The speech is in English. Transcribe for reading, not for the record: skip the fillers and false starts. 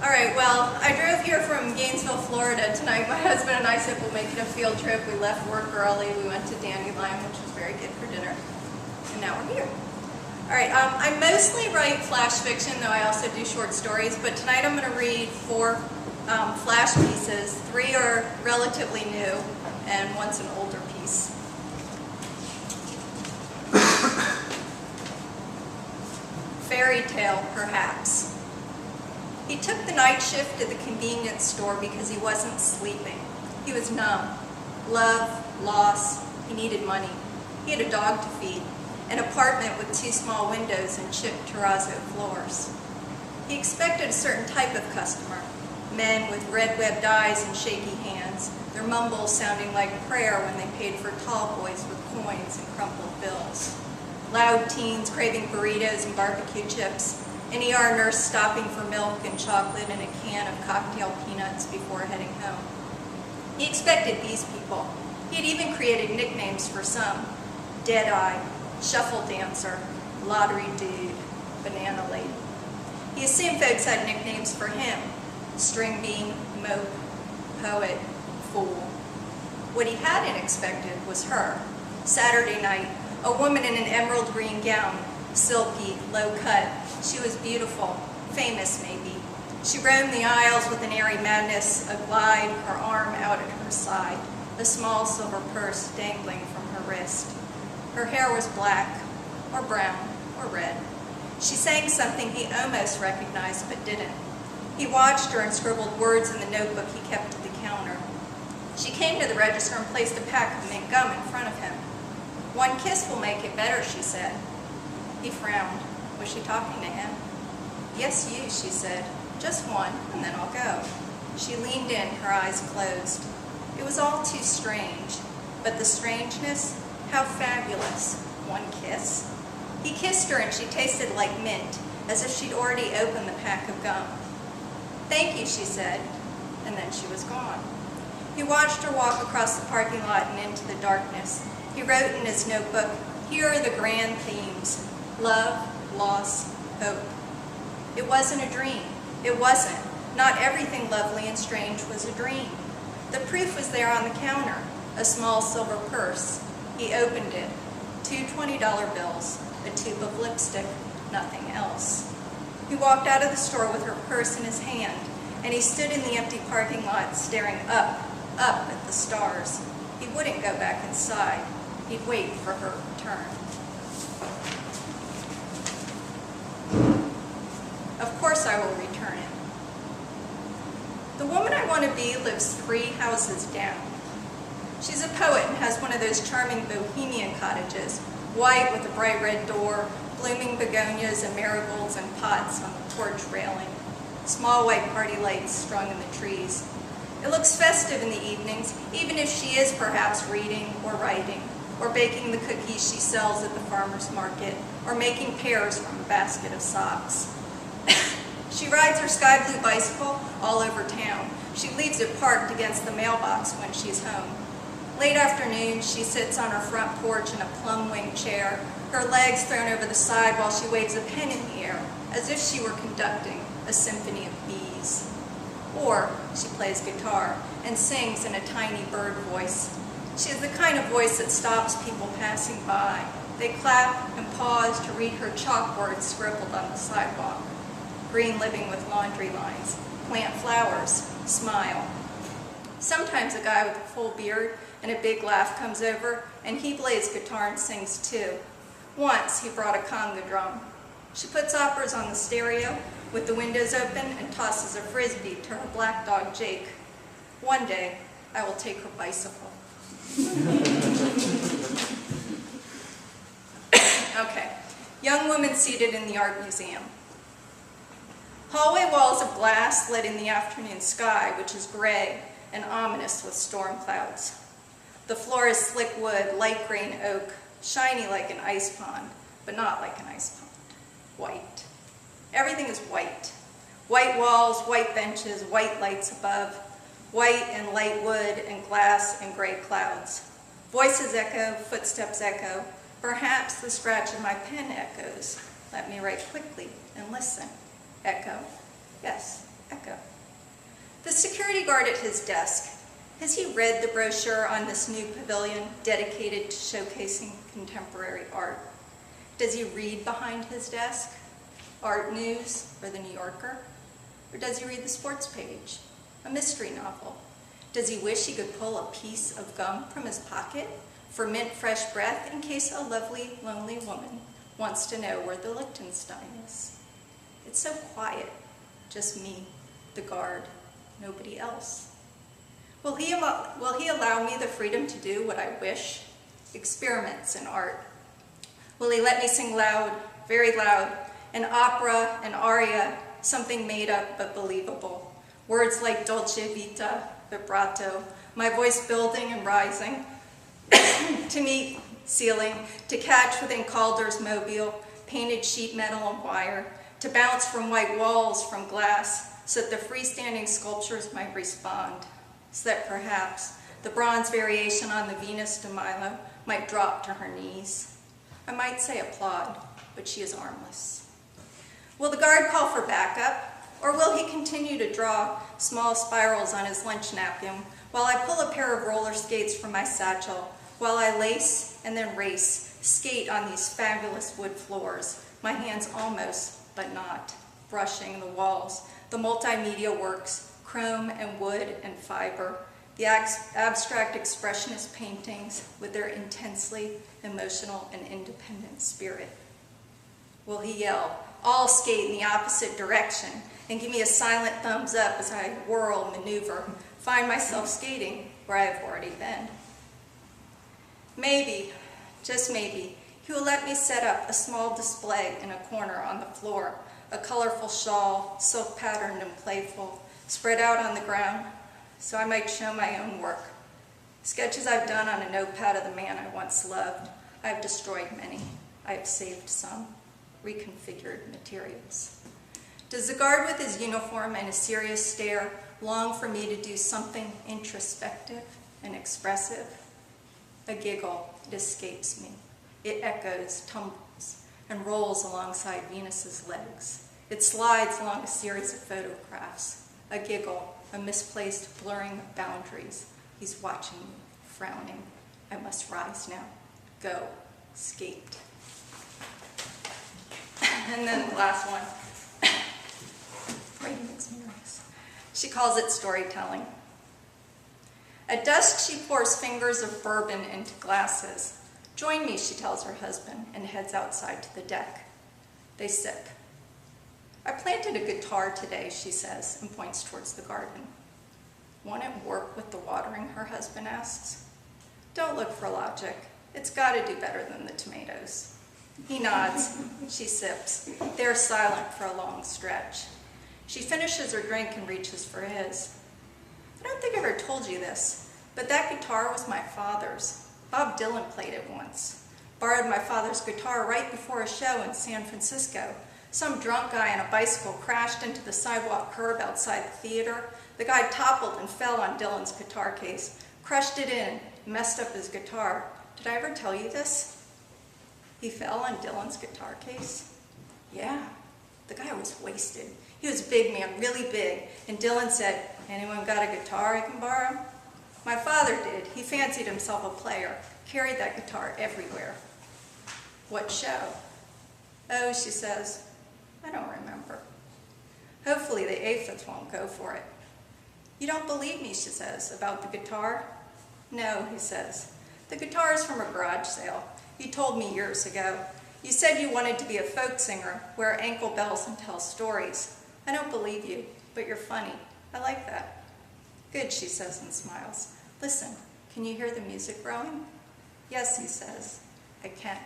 All right, well, I drove here from Gainesville, Florida tonight. My husband and I said we'll make it a field trip. We left work early. We went to Dandelion, which was very good for dinner. And now we're here. All right, I mostly write flash fiction, though I also do short stories. But tonight I'm going to read 4 flash pieces. 3 are relatively new, and one's an older piece. Fairy tale, perhaps. He took the night shift at the convenience store because he wasn't sleeping. He was numb. Love, loss, he needed money. He had a dog to feed, an apartment with 2 small windows and chipped terrazzo floors. He expected a certain type of customer, men with red-webbed eyes and shaky hands, their mumbles sounding like prayer when they paid for tall boys with coins and crumpled bills. Loud teens craving burritos and barbecue chips, an ER nurse stopping for milk and chocolate and a can of cocktail peanuts before heading home. He expected these people. He had even created nicknames for some: Deadeye, Shuffle Dancer, Lottery Dude, Banana Lady. He assumed folks had nicknames for him: String Bean, Mope, Poet, Fool. What he hadn't expected was her. Saturday night, a woman in an emerald green gown, silky, low cut. She was beautiful, famous maybe. She roamed the aisles with an airy madness, a glide, her arm out at her side, a small silver purse dangling from her wrist. Her hair was black, or brown, or red. She sang something he almost recognized but didn't. He watched her and scribbled words in the notebook he kept at the counter. She came to the register and placed a pack of mint gum in front of him. "One kiss will make it better," she said. He frowned. Was she talking to him? "Yes, you," she said. "Just one, and then I'll go." She leaned in, her eyes closed. It was all too strange, but the strangeness, how fabulous. One kiss. He kissed her and she tasted like mint, as if she'd already opened the pack of gum. "Thank you," she said, and then she was gone. He watched her walk across the parking lot and into the darkness. He wrote in his notebook, "Here are the grand themes: love, loss, hope." It wasn't a dream. It wasn't. Not everything lovely and strange was a dream. The proof was there on the counter, a small silver purse. He opened it. 2 $20 bills, a tube of lipstick, nothing else. He walked out of the store with her purse in his hand, and he stood in the empty parking lot staring up at the stars. He wouldn't go back inside. He'd wait for her return. Of course I will return it. The woman I want to be lives 3 houses down. She's a poet and has one of those charming bohemian cottages, white with a bright red door, blooming begonias and marigolds and pots on the porch railing, small white party lights strung in the trees. It looks festive in the evenings, even if she is perhaps reading or writing, or baking the cookies she sells at the farmer's market, or making pears from a basket of socks. She rides her sky blue bicycle all over town. She leaves it parked against the mailbox when she's home. Late afternoon, she sits on her front porch in a plum-wing chair, her legs thrown over the side while she waves a pen in the air, as if she were conducting a symphony of bees. Or she plays guitar and sings in a tiny bird voice. She has the kind of voice that stops people passing by. They clap and pause to read her chalk words scribbled on the sidewalk. Green living with laundry lines, plant flowers, smile. Sometimes a guy with a full beard and a big laugh comes over, and he plays guitar and sings too. Once he brought a conga drum. She puts operas on the stereo with the windows open and tosses a frisbee to her black dog Jake. One day, I will take her bicycle. Okay, young woman seated in the art museum. Hallway walls of glass lit in the afternoon sky, which is gray and ominous with storm clouds. The floor is slick wood, light green oak, shiny like an ice pond, but not like an ice pond. White. Everything is white. White walls, white benches, white lights above, white and light wood and glass and gray clouds. Voices echo, footsteps echo. Perhaps the scratch of my pen echoes. Let me write quickly and listen. Echo. Yes, echo. security guard at his desk, has he read the brochure on this new pavilion dedicated to showcasing contemporary art? Does he read behind his desk Art News or The New Yorker? Or does he read the sports page, a mystery novel? Does he wish he could pull a piece of gum from his pocket for mint fresh breath in case a lovely, lonely woman wants to know where the Liechtenstein is? It's so quiet, just me, the guard, nobody else. Will he allow me the freedom to do what I wish? Experiments in art. Will he let me sing loud, very loud, an opera, an aria, something made up but believable? Words like dolce vita, vibrato, my voice building and rising, to meet ceiling, to catch within Calder's mobile, painted sheet metal and wire, to bounce from white walls, from glass, so that the freestanding sculptures might respond, so that perhaps the bronze variation on the Venus de Milo might drop to her knees. I might say applaud, but she is armless. Will the guard call for backup, or will he continue to draw small spirals on his lunch napkin while I pull a pair of roller skates from my satchel, while I lace and then race, skate on these fabulous wood floors, my hands almost, but not, brushing the walls, the multimedia works, chrome and wood and fiber, the abstract expressionist paintings with their intensely emotional and independent spirit? Will he yell, "All skate in the opposite direction," and give me a silent thumbs up as I whirl, maneuver, find myself skating where I have already been? Maybe, just maybe, he will let me set up a small display in a corner on the floor, a colorful shawl, silk patterned and playful, spread out on the ground, so I might show my own work. Sketches I've done on a notepad of the man I once loved. I have destroyed many. I have saved some. Reconfigured materials. Does the guard with his uniform and a serious stare long for me to do something introspective and expressive? A giggle, it escapes me. It echoes, tumbles, and rolls alongside Venus's legs. It slides along a series of photographs. A giggle, a misplaced blurring of boundaries. He's watching me, frowning. I must rise now. Go, skate. And then the last one. Writing makes me nervous. She calls it storytelling. At dusk, she pours fingers of bourbon into glasses. "Join me," she tells her husband, and heads outside to the deck. They sip. "I planted a guitar today," she says, and points towards the garden. "Won't it work with the watering?" her husband asks. "Don't look for logic. It's got to do better than the tomatoes." He nods. She sips. They're silent for a long stretch. She finishes her drink and reaches for his. "I don't think I ever told you this, but that guitar was my father's. Bob Dylan played it once. Borrowed my father's guitar right before a show in San Francisco. Some drunk guy on a bicycle crashed into the sidewalk curb outside the theater. The guy toppled and fell on Dylan's guitar case, crushed it in, messed up his guitar. Did I ever tell you this? He fell on Dylan's guitar case?" "Yeah." The guy was wasted. He was a big man, really big, and Dylan said, "Anyone got a guitar I can borrow?" My father did. He fancied himself a player, carried that guitar everywhere. "What show?" "Oh," she says, "I don't remember." Hopefully the aphids won't go for it. "You don't believe me," she says, "about the guitar?" "No," he says. "The guitar is from a garage sale. You told me years ago. You said you wanted to be a folk singer, wear ankle bells and tell stories. I don't believe you, but you're funny. I like that." "Good," she says and smiles. "Listen, can you hear the music growing?" "Yes," he says. "I can."